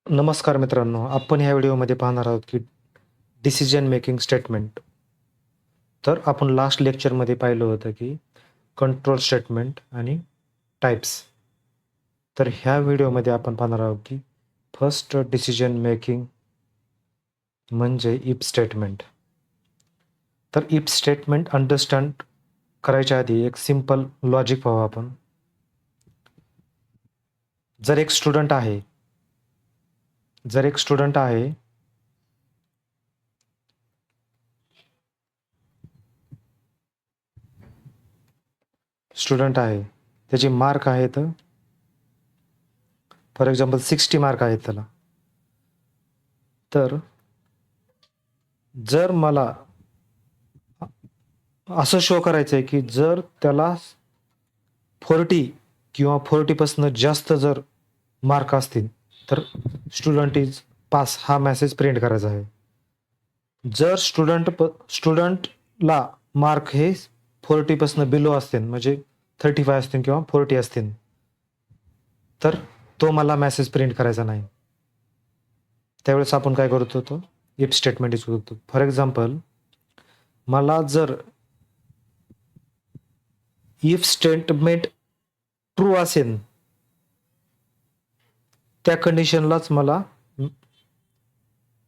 नमस्कार मित्रांनो, आपण ह्या व्हिडिओमध्ये पाहणार आहोत की डिसिजन मेकिंग स्टेटमेंट. तर आपण लास्ट लेक्चरमध्ये पाहिलं होतं की कंट्रोल स्टेटमेंट आणि टाइप्स. तर ह्या व्हिडिओमध्ये आपण पाहणार आहोत की फर्स्ट डिसिजन मेकिंग म्हणजे इफ स्टेटमेंट. तर इफ स्टेटमेंट अंडरस्टँड करायच्या आधी एक सिंपल लॉजिक पाहू आपण. जर एक स्टुडंट आहे त्याचे मार्क आहेत, फॉर एक्झाम्पल 60 मार्क आहेत त्याला. तर जर मला असं शो करायचं आहे की जर त्याला 40 किंवा 40पासून जास्त जर मार्क असतील तर स्टुडंट इज पास हा मेसेज प्रिंट करायचा आहे. जर स्टुडंटला मार्क हे 40पासून बिलो असतील, म्हणजे 35 असतील किंवा 40 असतील, तर तो मला मेसेज प्रिंट करायचा नाही. त्यावेळेस आपण काय करतो, तो इफ स्टेटमेंट यूज करतो. फॉर एक्झाम्पल, मला जर इफ स्टेटमेंट ट्रू असेल त्या कंडिशनलाच मला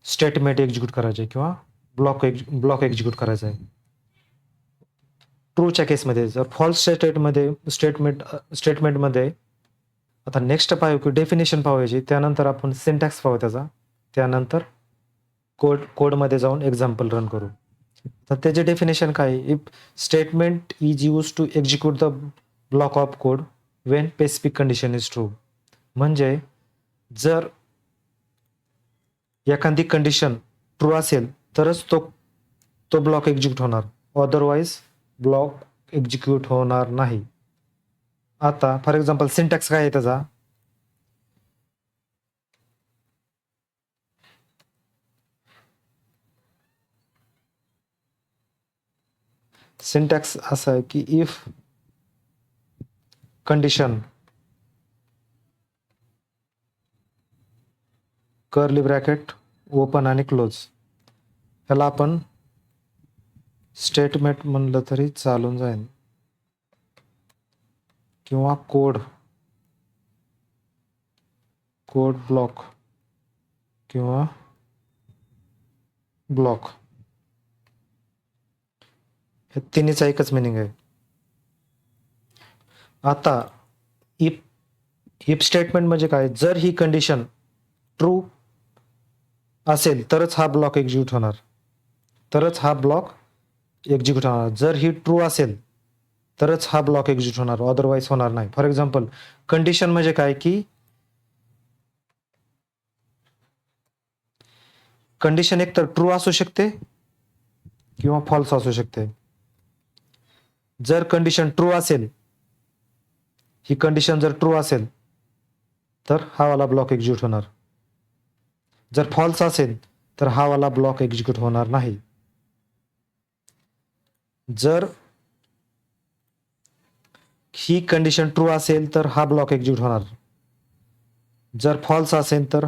स्टेटमेंट एक्झिक्यूट करायचे किंवा ब्लॉक एक्झिक्यूट करायचा आहे. ट्रूच्या केसमध्ये. जर फॉल्स स्टेटमेंटमध्ये आता नेक्स्ट पाहू की डेफिनेशन पाहायची, त्यानंतर आपण सिंटॅक्स पाहू त्याचा, त्यानंतर कोडमध्ये जाऊन एक्झाम्पल रन करू. तर त्याचे डेफिनेशन काय? If statement is use to execute the block of code when specific condition is true. म्हणजे जर एखादी कंडिशन ट्रू असेल तरच तो ब्लॉक एक्झिक्यूट होणार, अदरवाईज ब्लॉक एक्झिक्यूट होणार नाही. आता फॉर एक्झाम्पल सिंटॅक्स काय आहे त्याचा? सिंटॅक्स असा आहे की if condition curly bracket open आणि क्लोज, ह्याला आपण स्टेटमेंट म्हणलं तरी चालून जाईल, किंवा कोड ब्लॉक किंवा ब्लॉक, हे तिन्हीचा एकच मिनिंग आहे. आता इफ स्टेटमेंट म्हणजे काय? जर ही कंडिशन ट्रू असेल तरच हा ब्लॉक एक्झिक्यूट होणार, जर ही ट्रू असेल तरच हा ब्लॉक एक्झिक्यूट होणार, अदरवाईज होणार नाही. फॉर एक्झाम्पल, कंडिशन म्हणजे काय की कंडिशन एक तर ट्रू असू शकते किंवा फॉल्स असू शकते. जर कंडिशन ट्रू असेल, ही कंडिशन जर ट्रू असेल तर हा वाला ब्लॉक एक्झिक्यूट होणार. जर फॉल्स असेल तर हा वाला ब्लॉक एक्झिक्यूट होणार नाही. जर ही कंडिशन ट्रू असेल तर हा ब्लॉक एक्झिक्यूट होणार, जर फॉल्स असेल तर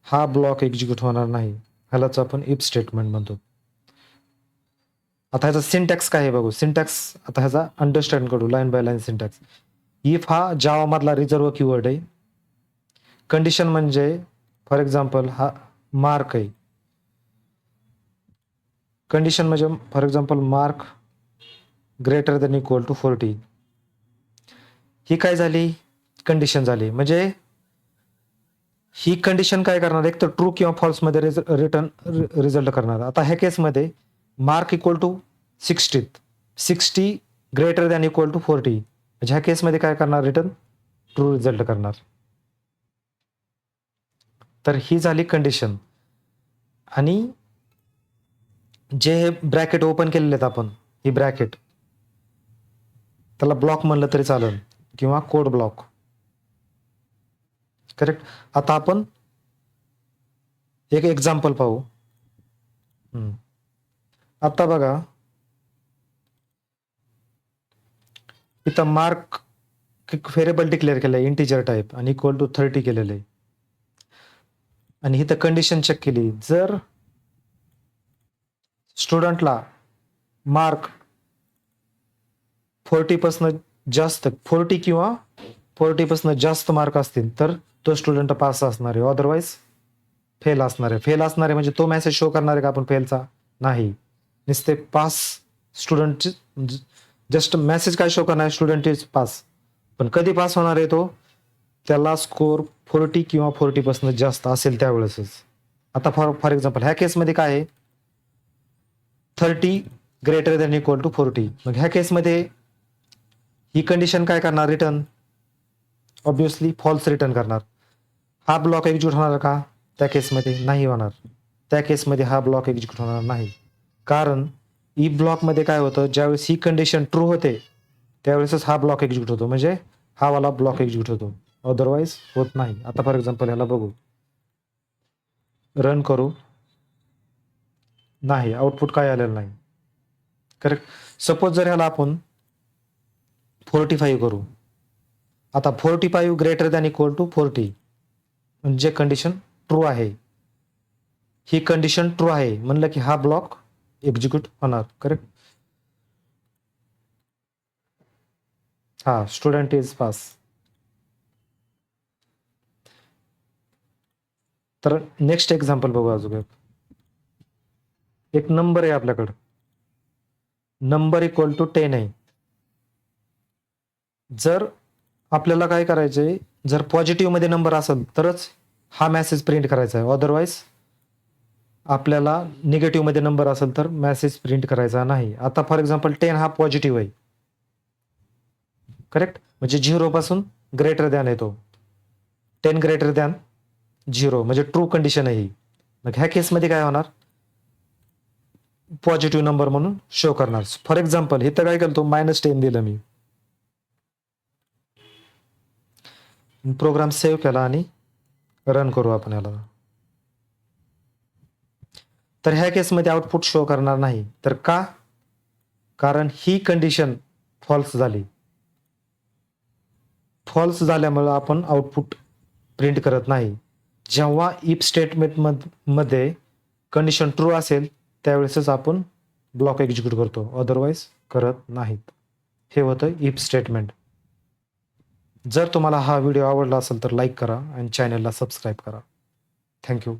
हा ब्लॉक एक्झिक्यूट होणार नाही. ह्यालाच आपण इफ स्टेटमेंट म्हणतो. आता ह्याचा सिंटॅक्स काय आहे बघू. सिंटॅक्स आता ह्याचा अंडरस्टँड करू line by line syntax. If हा जावा मधला रिझर्व कीवर्ड आहे. कंडिशन म्हणजे फॉर एक्झाम्पल हा मार्क आहे. कंडिशन म्हणजे for example mark greater than equal to 40. ही काय झाली? कंडिशन झाली. म्हणजे ही कंडिशन काय करणार? एक तर ट्रू किंवा फॉल्स मध्ये रिझल्ट करणार. आता ह्या केसमध्ये mark equal to 60 greater than equal to 40, म्हणजे ह्या केसमध्ये काय करणार? रिटर्न ट्रू रिझल्ट करणार. तर ही झाली कंडिशन. आणि जे हे ब्रॅकेट ओपन केलेले आहेत आपण, ही ब्रॅकेट, त्याला ब्लॉक म्हणलं तरी चालेल किंवा कोड ब्लॉक. करेक्ट. आता आपण एक एक्झाम्पल पाहू. आता बघा, इथं मार्क व्हेरिएबल डिक्लेअर केलं आहे इंटिजर टाईप आणि इक्वल टू 30 केलेलं आहे. आणि इथं कंडिशन चेक केली, जर स्टुडंटला मार्क 40% जास्त 40 किंवा 40% जास्त मार्क असतील तर तो स्टुडंट पास असणार आहे, अदरवाईज फेल असणार आहे. फेल असणार आहे म्हणजे तो मेसेज शो करणार आहे का आपण फेलचा? नाही. नुसते पास स्टुडंटची जस्ट मेसेज काय शो करणार आहे, स्टुडंट इज पास. पण कधी पास होणार आहे तो? त्याला स्कोर 40 किंवा 40% जास्त असेल त्यावेळेसच. आता फॉर एक्झाम्पल ह्या केसमध्ये काय आहे, 30 ग्रेटर दॅन इक्वल टू 40. मग ह्या केसमध्ये ही कंडिशन काय करणार, रिटर्न ऑब्विसली फॉल्स रिटर्न करणार. हा ब्लॉक एक्झिक्यूट होणार का? त्या केसमध्ये नाही होणार. त्या केसमध्ये हा ब्लॉक एक्झिक्यूट होणार नाही, कारण ई ब्लॉकमध्ये काय होतं, ज्यावेळेस ही कंडिशन ट्रू होते त्यावेळेसच हा ब्लॉक एक्झिक्यूट होतो, म्हणजे हा वाला ब्लॉक एक्झिक्यूट होतो, अदरवाईज होत नाही. आता फॉर एक्झाम्पल ह्याला बघू, रन करू, नाही आउटपुट काय आलेलं नाही. करेक्ट. सपोज जर ह्याला आपण 45 करू, आता 45 ग्रेटर दॅन इक्वल टू 40 म्हणजे कंडिशन ट्रू आहे. ही कंडिशन ट्रू आहे म्हणलं की हा ब्लॉक एक्झिक्यूट होणार. करेक्ट. हा स्टुडंट इज पास. तर नेक्स्ट एक्झाम्पल बघू. अजून एक नंबर आहे आपल्याकडं, नंबर इक्वल टू 10 आहे. जर आपल्याला काय करायचंय, जर पॉझिटिव्ह मध्ये नंबर असेल तरच हा मेसेज प्रिंट करायचा आहे, अदरवाईज आपल्याला निगेटिव्ह मध्ये नंबर असेल तर मेसेज प्रिंट करायचा नाही. आता फॉर एक्झाम्पल 10 हा पॉझिटिव्ह आहे. करेक्ट. म्हणजे 0 पासून ग्रेटर दॅन येतो, 10 ग्रेटर दॅन 0 म्हणजे ट्रू कंडिशन आहे ही. मग ह्या केसमध्ये काय होणार, पॉझिटिव्ह नंबर म्हणून शो करणार. फॉर एक्झाम्पल इथं काय करतो, -10 दिलं मी, प्रोग्राम सेव्ह केला आणि रन करू आपण याला. तर ह्या केसमध्ये आउटपुट शो करणार नाही. तर का? कारण ही कंडिशन फॉल्स झाली. फॉल्स झाल्यामुळे आपण आउटपुट प्रिंट करत नाही. जेव्हा इफ स्टेटमेंट मध्ये कंडिशन ट्रू असेल त्यावेळेसच आपण ब्लॉक एक्झिक्यूट करतो, अदरवाईज करत नाहीत. हे होतं इफ स्टेटमेंट. जर तुम्हाला हा व्हिडिओ आवडला असेल तर लाईक करा आणि चॅनलला सबस्क्राईब करा. थँक्यू.